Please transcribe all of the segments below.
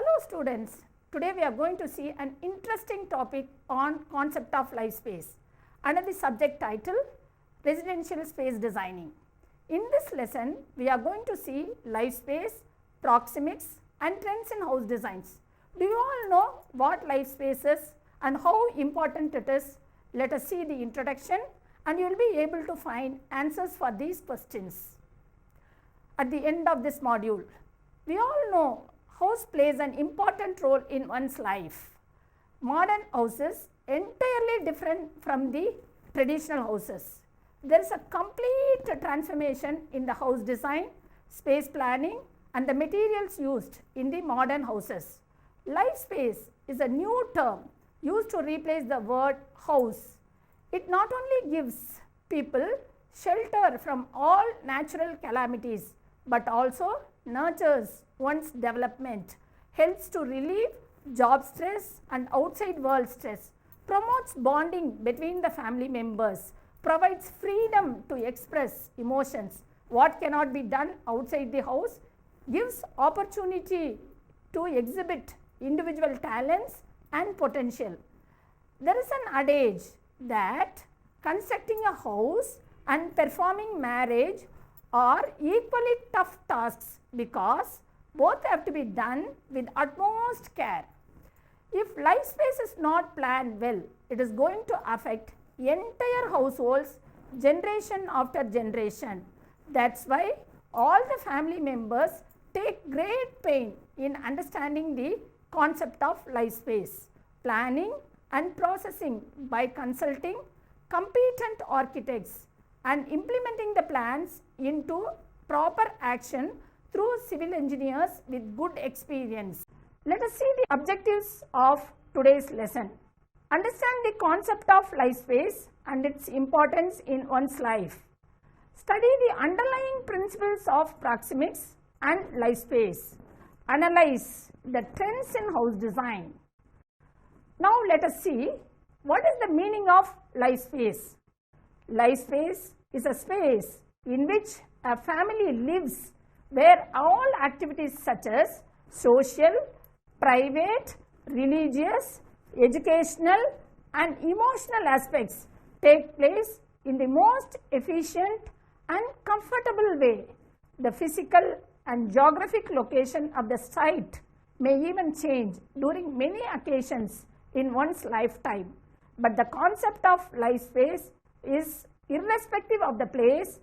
Hello students, today we are going to see an interesting topic on concept of life space under the subject title residential space designing. In this lesson, we are going to see life space, proxemics and trends in house designs. Do you all know what life space is and how important it is? Let us see the introduction and you will be able to find answers for these questions. At the end of this module, we all know house plays an important role in one's life. Modern houses entirely different from the traditional houses. There is a complete transformation in the house design, space planning and the materials used in the modern houses. Life space is a new term used to replace the word house. It not only gives people shelter from all natural calamities but also nurtures one's development, helps to relieve job stress and outside world stress, promotes bonding between the family members, provides freedom to express emotions, what cannot be done outside the house, gives opportunity to exhibit individual talents and potential. There is an adage that constructing a house and performing marriage are equally tough tasks because both have to be done with utmost care. If life space is not planned well, it is going to affect entire households generation after generation. That's why all the family members take great pain in understanding the concept of life space, planning and processing by consulting competent architects and implementing the plans into proper action through civil engineers with good experience. Let us see the objectives of today's lesson. Understand the concept of life space and its importance in one's life. Study the underlying principles of proxemics and life space. Analyze the trends in house design. Now let us see what is the meaning of life space. Life space is a space in which a family lives where all activities such as social, private, religious, educational and emotional aspects take place in the most efficient and comfortable way. The physical and geographic location of the site may even change during many occasions in one's lifetime, but the concept of life space is irrespective of the place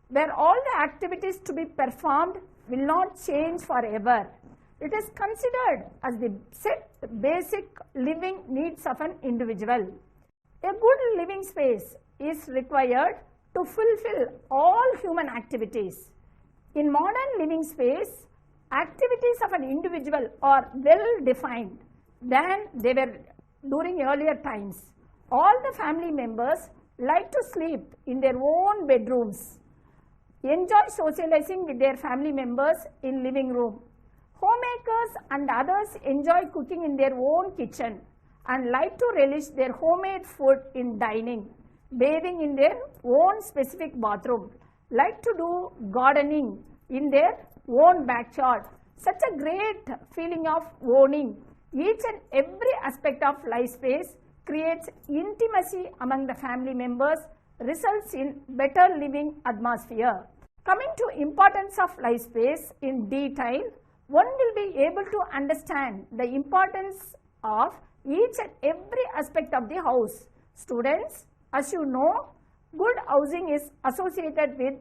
where all the activities to be performed will not change forever. It is considered as the set basic living needs of an individual. A good living space is required to fulfill all human activities. In modern living space, activities of an individual are well defined than they were during earlier times. All the family members like to sleep in their own bedrooms, enjoy socializing with their family members in living room. Homemakers and others enjoy cooking in their own kitchen and like to relish their homemade food in dining, bathing in their own specific bathroom, like to do gardening in their own backyard. Such a great feeling of owning each and every aspect of life space creates intimacy among the family members, results in better living atmosphere. Coming to importance of life space in detail, one will be able to understand the importance of each and every aspect of the house. Students, as you know, good housing is associated with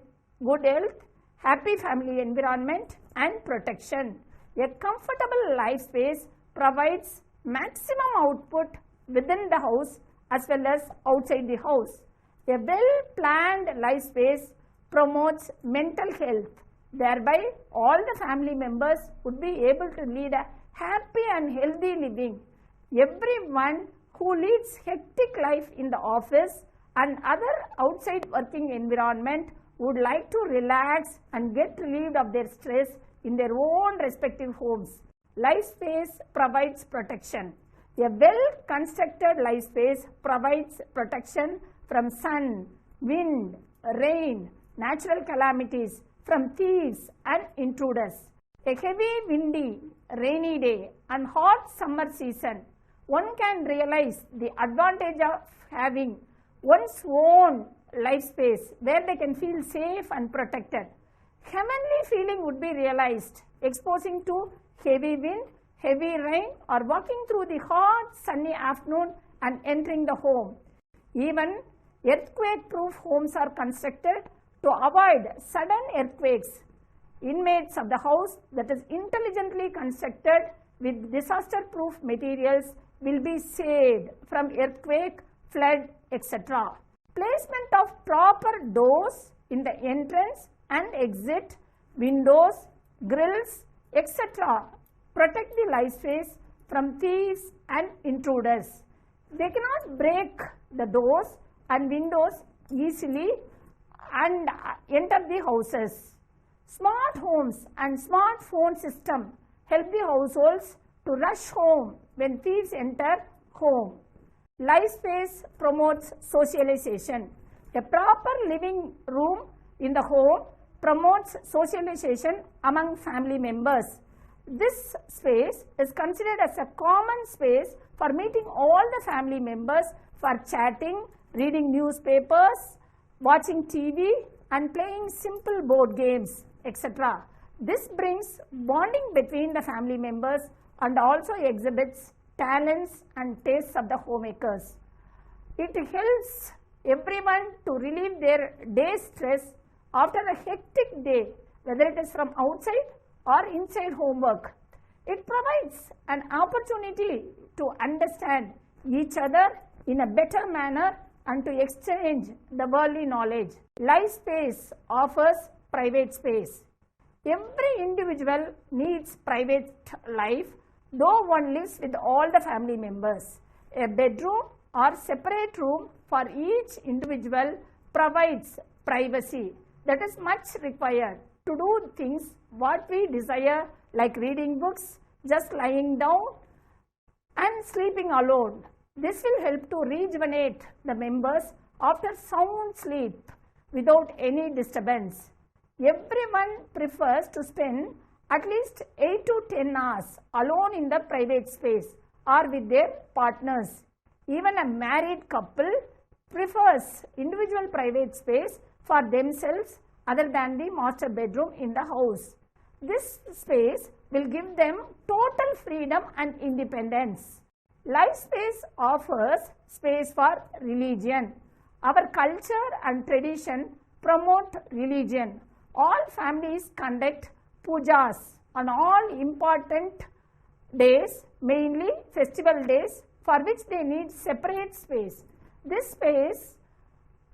good health, happy family environment and protection. A comfortable life space provides maximum output within the house as well as outside the house. A well-planned life space promotes mental health. Thereby, all the family members would be able to lead a happy and healthy living. Everyone who leads hectic life in the office and other outside working environment would like to relax and get relieved of their stress in their own respective homes. Life space provides protection. A well-constructed life space provides protection from sun, wind, rain, natural calamities, from thieves and intruders. a heavy windy, rainy day and hot summer season, one can realize the advantage of having one's own life space where they can feel safe and protected. Heavenly feeling would be realized exposing to heavy wind, heavy rain or walking through the hot sunny afternoon and entering the home. Even earthquake-proof homes are constructed to avoid sudden earthquakes. Inmates of the house that is intelligently constructed with disaster-proof materials will be saved from earthquake, flood, etc. Placement of proper doors in the entrance and exit, windows, grills, etc. protect the life space from thieves and intruders. They cannot break the doors and windows easily and enter the houses. Smart homes and smartphone system help the households to rush home when thieves enter home. Life space promotes socialization. A proper living room in the home promotes socialization among family members. This space is considered as a common space for meeting all the family members for chatting, reading newspapers, watching TV and playing simple board games, etc. This brings bonding between the family members and also exhibits talents and tastes of the homemakers. It helps everyone to relieve their day's stress after a hectic day, whether it is from outside or inside homework. It provides an opportunity to understand each other in a better manner and to exchange the worldly knowledge. Life space offers private space. Every individual needs private life, though one lives with all the family members. A bedroom or separate room for each individual provides privacy that is much required to do things what we desire, like reading books, just lying down and sleeping alone. This will help to rejuvenate the members after sound sleep without any disturbance. Everyone prefers to spend at least 8 to 10 hours alone in the private space or with their partners. Even a married couple prefers individual private space for themselves other than the master bedroom in the house. This space will give them total freedom and independence. Life space offers space for religion. Our culture and tradition promote religion. All families conduct pujas on all important days, mainly festival days, for which they need separate space. This space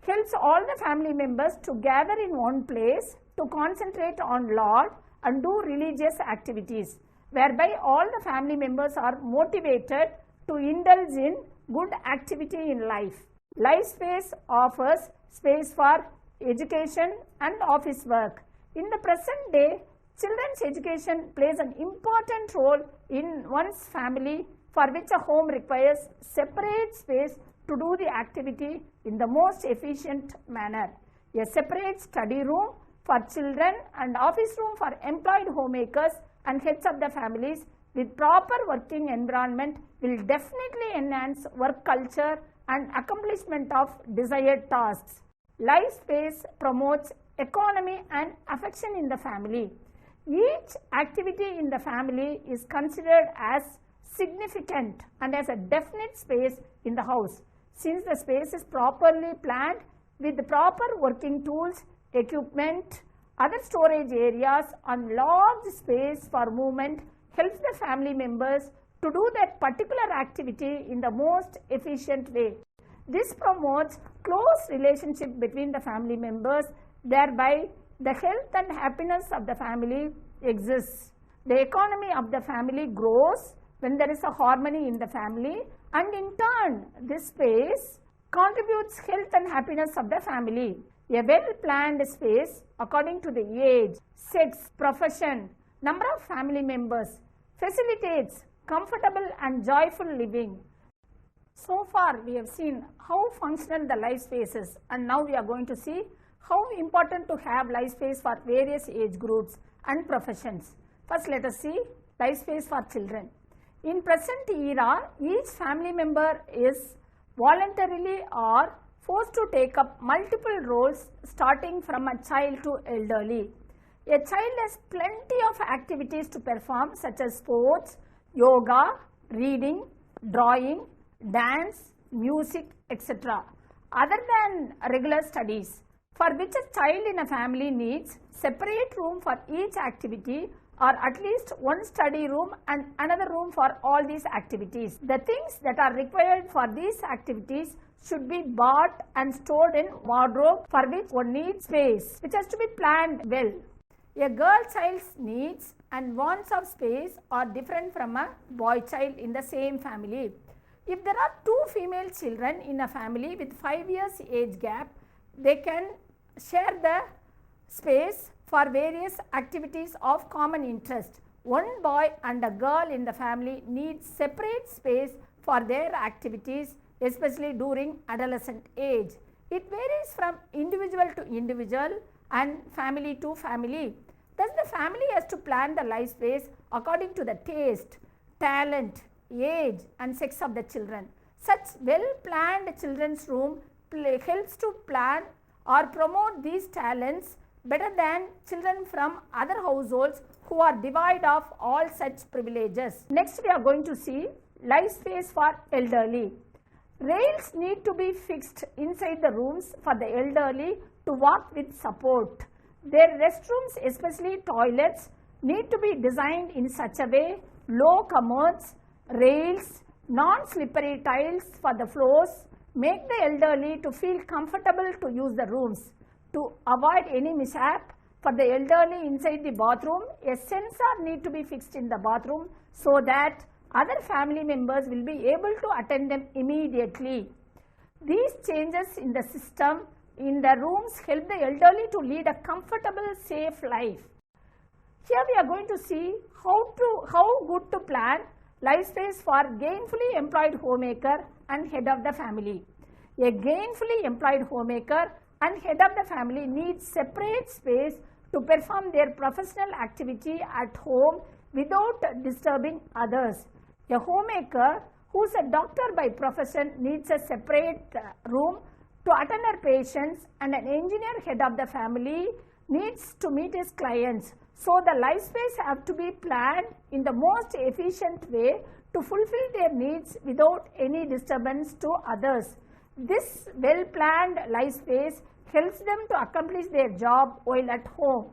helps all the family members to gather in one place to concentrate on Lord and do religious activities, whereby all the family members are motivated to indulge in good activity in life. Life space offers space for education and office work. In the present day, children's education plays an important role in one's family, for which a home requires separate space to do the activity in the most efficient manner. A separate study room for children and office room for employed homemakers and heads of the families with proper working environment will definitely enhance work culture and accomplishment of desired tasks. Life space promotes economy and affection in the family. Each activity in the family is considered as significant and as a definite space in the house. Since the space is properly planned with the proper working tools, equipment, other storage areas and large space for movement helps the family members to do that particular activity in the most efficient way. This promotes close relationship between the family members, thereby the health and happiness of the family exists. The economy of the family grows when there is a harmony in the family, and in turn this space contributes health and happiness of the family. A well-planned space according to the age, sex, profession, number of family members facilitates comfortable and joyful living. So far we have seen how functional the life space is, and now we are going to see how important to have life space for various age groups and professions. First let us see life space for children. In present era, each family member is voluntarily or forced to take up multiple roles starting from a child to elderly. A child has plenty of activities to perform such as sports, yoga, reading, drawing, dance, music, etc. other than regular studies, for which a child in a family needs separate room for each activity or at least one study room and another room for all these activities. The things that are required for these activities should be bought and stored in wardrobe, for which one needs space, which has to be planned well. A girl child's needs and wants of space are different from a boy child in the same family. If there are two female children in a family with 5 years age gap, they can share the space for various activities of common interest. One boy and a girl in the family need separate space for their activities, especially during adolescent age. It varies from individual to individual and family to family. Thus, the family has to plan the life space according to the taste, talent, age and sex of the children. Such well planned children's room helps to plan or promote these talents better than children from other households who are devoid of all such privileges. Next, we are going to see life space for elderly. Rails need to be fixed inside the rooms for the elderly to walk with support. Their restrooms, especially toilets, need to be designed in such a way low commodes, rails, non-slippery tiles for the floors make the elderly to feel comfortable to use the rooms. To avoid any mishap for the elderly inside the bathroom, a sensor need to be fixed in the bathroom so that other family members will be able to attend them immediately. These changes in the system in the rooms help the elderly to lead a comfortable, safe life. Here we are going to see how good to plan life space for gainfully employed homemaker and head of the family. A gainfully employed homemaker and head of the family needs separate space to perform their professional activity at home without disturbing others. A homemaker who is a doctor by profession needs a separate room to attend her patients, and an engineer head of the family needs to meet his clients. So, the life space have to be planned in the most efficient way to fulfill their needs without any disturbance to others. This well planned life space helps them to accomplish their job while at home.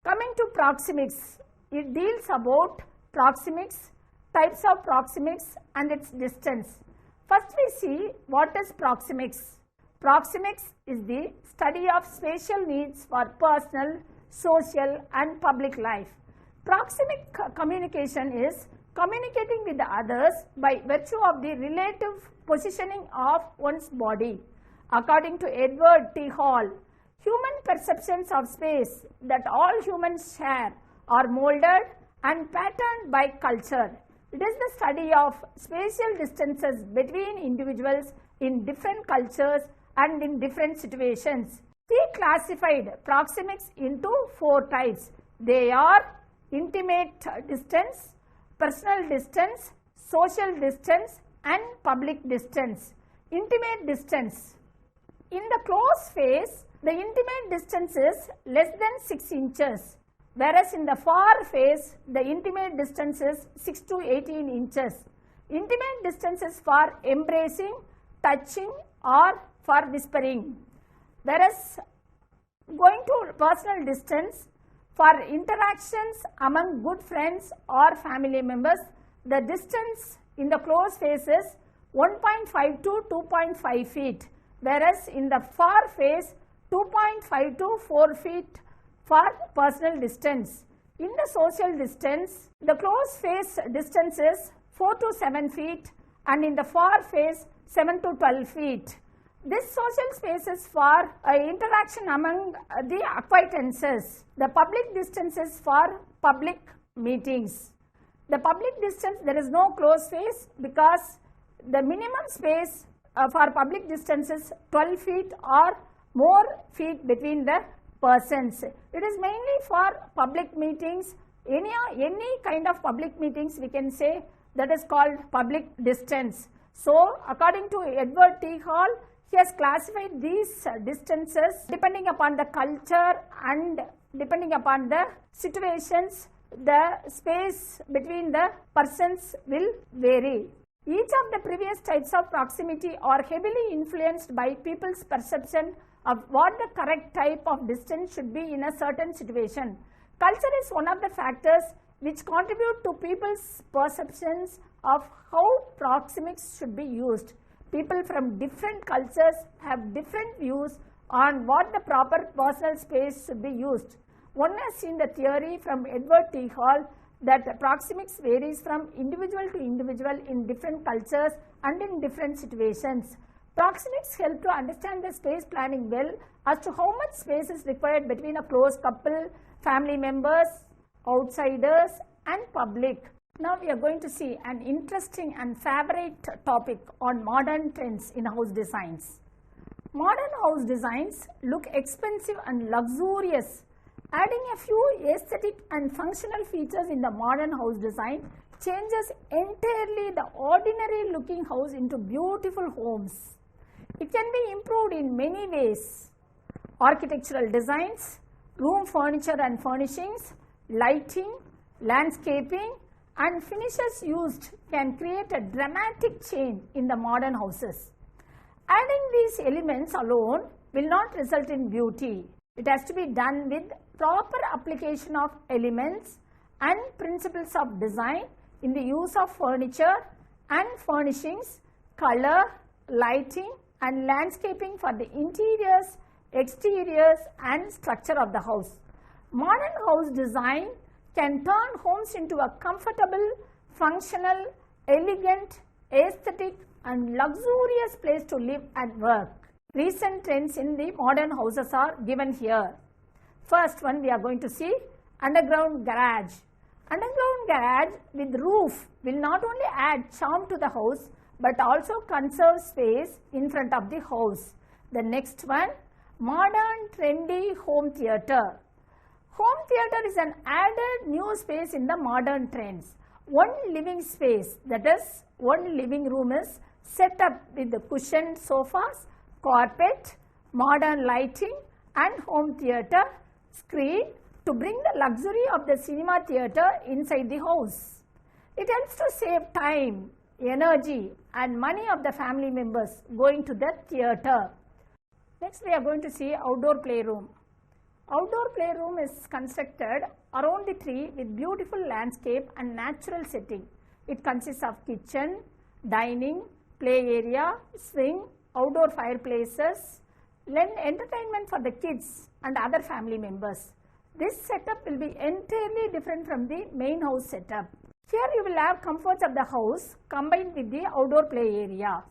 Coming to proxemics, it deals about proxemics, types of proxemics and its distance. First we see what is proxemics. Proxemics is the study of spatial needs for personal, social and public life. Proxemic communication is communicating with the others by virtue of the relative positioning of one's body. According to Edward T. Hall, human perceptions of space that all humans share are molded and patterned by culture. It is the study of spatial distances between individuals in different cultures and in different situations. He classified proxemics into 4 types. They are intimate distance, personal distance, social distance and public distance. Intimate distance. In the close phase, the intimate distance is less than 6 inches, whereas in the far phase, the intimate distance is 6 to 18 inches. Intimate distance is for embracing, touching or for whispering, whereas going to personal distance for interactions among good friends or family members, the distance in the close phase is 1.5 to 2.5 feet, whereas in the far phase 2.5 to 4 feet for personal distance. In the social distance, the close phase distance is 4 to 7 feet and in the far phase 7 to 12 feet. This social space is for interaction among the acquaintances. The public distance is for public meetings. The public distance, there is no close phase because the minimum space for public distance is 12 feet or more feet between the persons. It is mainly for public meetings, Any kind of public meetings we can say that is called public distance. So, according to Edward T. Hall, he has classified these distances depending upon the culture and depending upon the situations. The space between the persons will vary. Each of the previous types of proximity are heavily influenced by people's perception of what the correct type of distance should be in a certain situation. Culture is one of the factors which contribute to people's perceptions of how proxemics should be used. People from different cultures have different views on what the proper personal space should be used. One has seen the theory from Edward T. Hall that proxemics varies from individual to individual in different cultures and in different situations. Proxemics help to understand the space planning well as to how much space is required between a close couple, family members, outsiders and public. Now we are going to see an interesting and favorite topic on modern trends in house designs. Modern house designs look expensive and luxurious. Adding a few aesthetic and functional features in the modern house design changes entirely the ordinary looking house into beautiful homes. It can be improved in many ways. Architectural designs, room furniture and furnishings, lighting, landscaping and finishes used can create a dramatic change in the modern houses. Adding these elements alone will not result in beauty. It has to be done with proper application of elements and principles of design in the use of furniture and furnishings, color, lighting and landscaping for the interiors, exteriors and structure of the house. Modern house design can turn homes into a comfortable, functional, elegant, aesthetic and luxurious place to live and work. Recent trends in the modern houses are given here. First one we are going to see underground garage. Underground garage with roof will not only add charm to the house but also conserve space in front of the house. The next one, modern trendy home theatre. Home theatre is an added new space in the modern trends. One living space, that is one living room is set up with the cushioned sofas, carpet, modern lighting and home theatre screen to bring the luxury of the cinema theatre inside the house. It helps to save time, energy and money of the family members going to the theatre. Next we are going to see outdoor playroom. Outdoor playroom is constructed around the tree with beautiful landscape and natural setting. It consists of kitchen, dining, play area, swing, outdoor fireplaces, lend entertainment for the kids and other family members. This setup will be entirely different from the main house setup. Here you will have comforts of the house combined with the outdoor play area.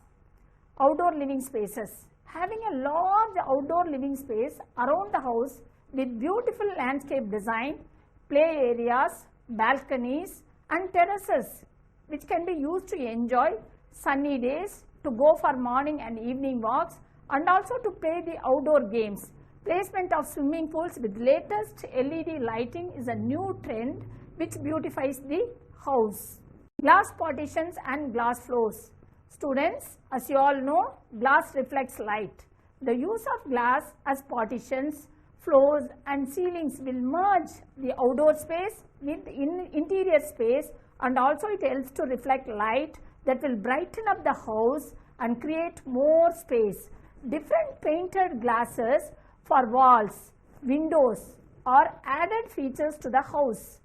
Outdoor living spaces. Having a large outdoor living space around the house with beautiful landscape design, play areas, balconies and terraces which can be used to enjoy sunny days, to go for morning and evening walks and also to play the outdoor games. Placement of swimming pools with latest LED lighting is a new trend which beautifies the house. Glass partitions and glass floors. Students, as you all know, glass reflects light. The use of glass as partitions, floors and ceilings will merge the outdoor space with interior space and also it helps to reflect light that will brighten up the house and create more space. Different painted glasses for walls, windows are added features to the house.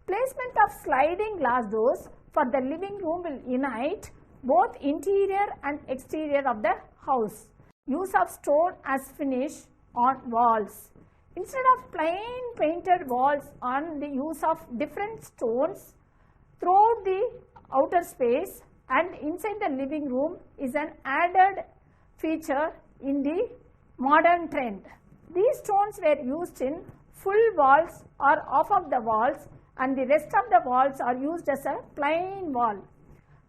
Placement of sliding glass doors for the living room will unite both interior and exterior of the house. Use of stone as finish on walls. Instead of plain painted walls on the use of different stones throughout the outer space and inside the living room is an added feature in the modern trend. These stones were used in full walls or half of the walls and the rest of the walls are used as a plain wall.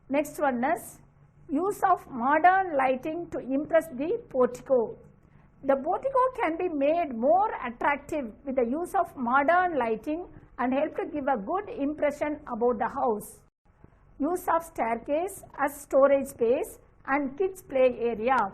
Next one is use of modern lighting to impress the portico. The portico can be made more attractive with the use of modern lighting and help to give a good impression about the house. Use of staircase as storage space and kids play area.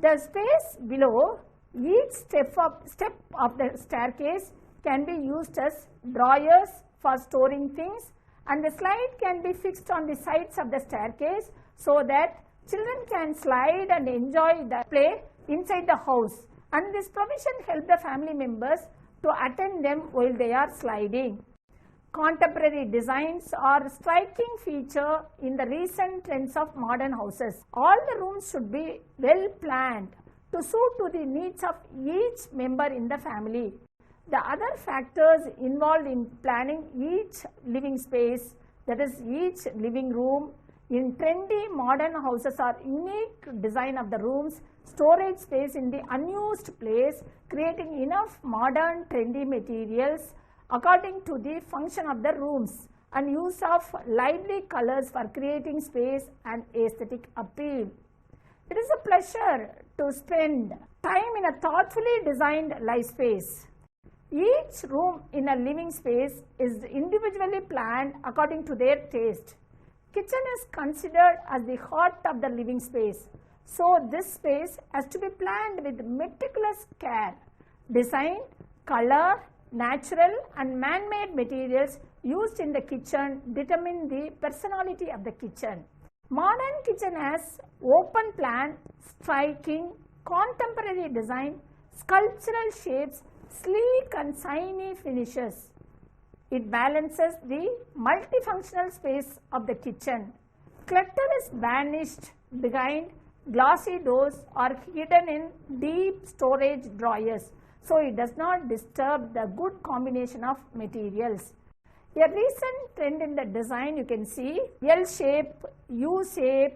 The space below each step of the staircase can be used as drawers for storing things, and the slide can be fixed on the sides of the staircase so that children can slide and enjoy the play inside the house, and this provision helps the family members to attend them while they are sliding. Contemporary designs are a striking feature in the recent trends of modern houses. All the rooms should be well planned to suit to the needs of each member in the family. The other factors involved in planning each living space, that is each living room, in trendy modern houses are unique design of the rooms, storage space in the unused place, creating enough modern trendy materials according to the function of the rooms, and use of lively colors for creating space and aesthetic appeal. It is a pleasure to spend time in a thoughtfully designed life space. Each room in a living space is individually planned according to their taste. Kitchen is considered as the heart of the living space. So this space has to be planned with meticulous care. Design, color, natural and man-made materials used in the kitchen determine the personality of the kitchen. Modern kitchen has open plan, striking, contemporary design, sculptural shapes, sleek and shiny finishes. It balances the multifunctional space of the kitchen. Clutter is banished behind glossy doors or hidden in deep storage drawers, so it does not disturb the good combination of materials. A recent trend in the design you can see L shape, U shape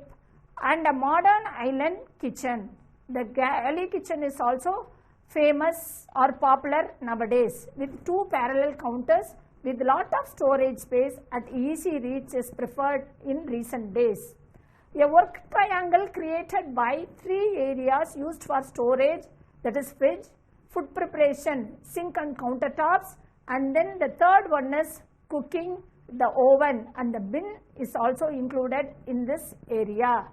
and a modern island kitchen. The galley kitchen is also famous or popular nowadays with two parallel counters with lot of storage space at easy reach is preferred in recent days. A work triangle created by three areas used for storage, that is fridge, food preparation, sink and countertops, and then the third one is cooking, the oven, and the bin is also included in this area.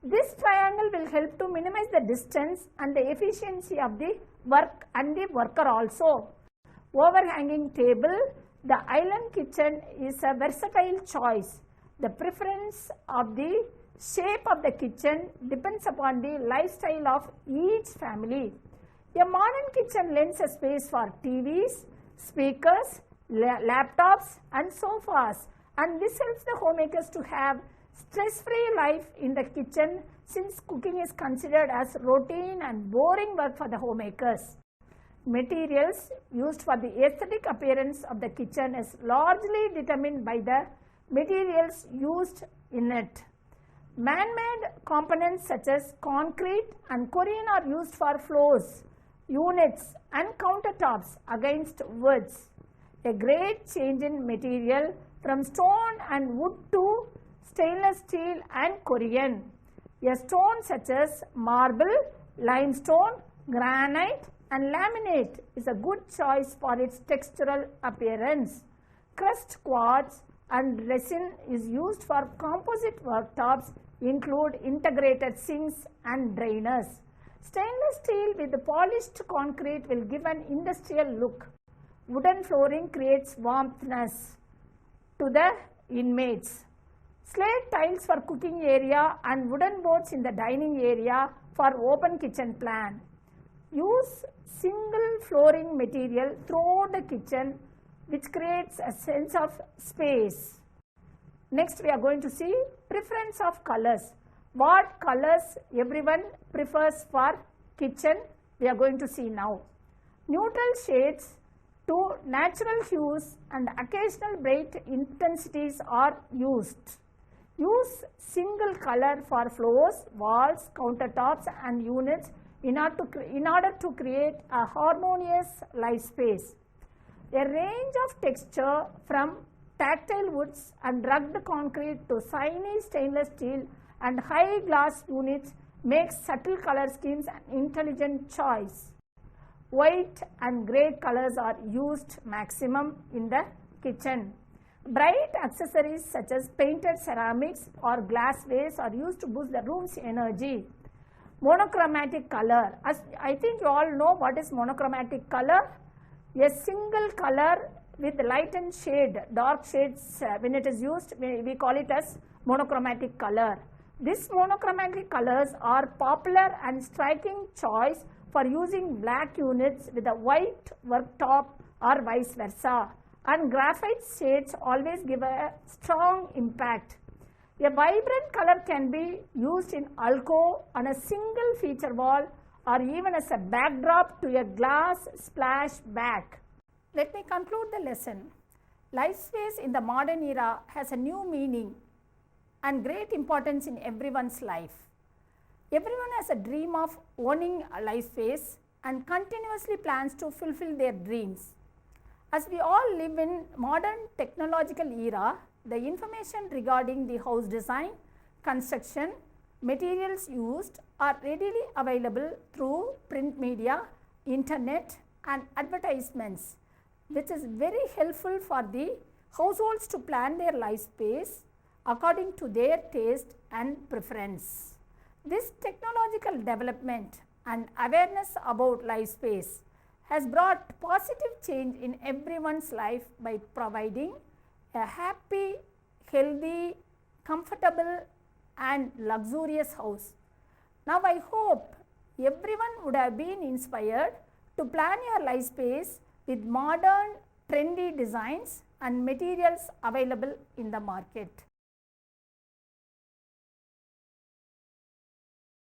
This triangle will help to minimize the distance and the efficiency of the work and the worker also. Overhanging table, the island kitchen is a versatile choice. The preference of the shape of the kitchen depends upon the lifestyle of each family. A modern kitchen lends a space for TVs, speakers, laptops and sofas, and this helps the homemakers to have stress-free life in the kitchen, since cooking is considered as routine and boring work for the homemakers. Materials used for the aesthetic appearance of the kitchen is largely determined by the materials used in it. Man-made components such as concrete and Korean are used for floors, units and countertops against woods. A great change in material from stone and wood to stainless steel and Korean. A stone such as marble, limestone, granite and laminate is a good choice for its textural appearance. Crushed quartz and resin is used for composite worktops, include integrated sinks and drainers. Stainless steel with the polished concrete will give an industrial look. Wooden flooring creates warmthness to the inmates. Slate tiles for cooking area and wooden boards in the dining area for open kitchen plan. Use single flooring material throughout the kitchen, which creates a sense of space. Next we are going to see preference of colors. What colors everyone prefers for kitchen, we are going to see now. Neutral shades to natural hues and occasional bright intensities are used. Use single color for floors, walls, countertops and units in order to create a harmonious life space. A range of texture from tactile woods and rugged concrete to shiny stainless steel and high glass units makes subtle color schemes an intelligent choice. White and grey colors are used maximum in the kitchen. Bright accessories such as painted ceramics or glasswares are used to boost the room's energy. Monochromatic color. As I think you all know what is monochromatic color. A single color with light and shade, dark shades, when it is used, we call it as monochromatic color. These monochromatic colors are popular and striking choice for using black units with a white worktop or vice versa. And graphite shades always give a strong impact. A vibrant color can be used in alcove on a single feature wall or even as a backdrop to a glass splash back. Let me conclude the lesson. Life space in the modern era has a new meaning and great importance in everyone's life. Everyone has a dream of owning a life space and continuously plans to fulfill their dreams. As we all live in modern technological era, the information regarding the house design, construction, materials used are readily available through print media, internet and advertisements, which is very helpful for the households to plan their life space according to their taste and preference. This technological development and awareness about life space has brought positive change in everyone's life by providing a happy, healthy, comfortable and luxurious house. Now I hope everyone would have been inspired to plan your life space with modern trendy designs and materials available in the market.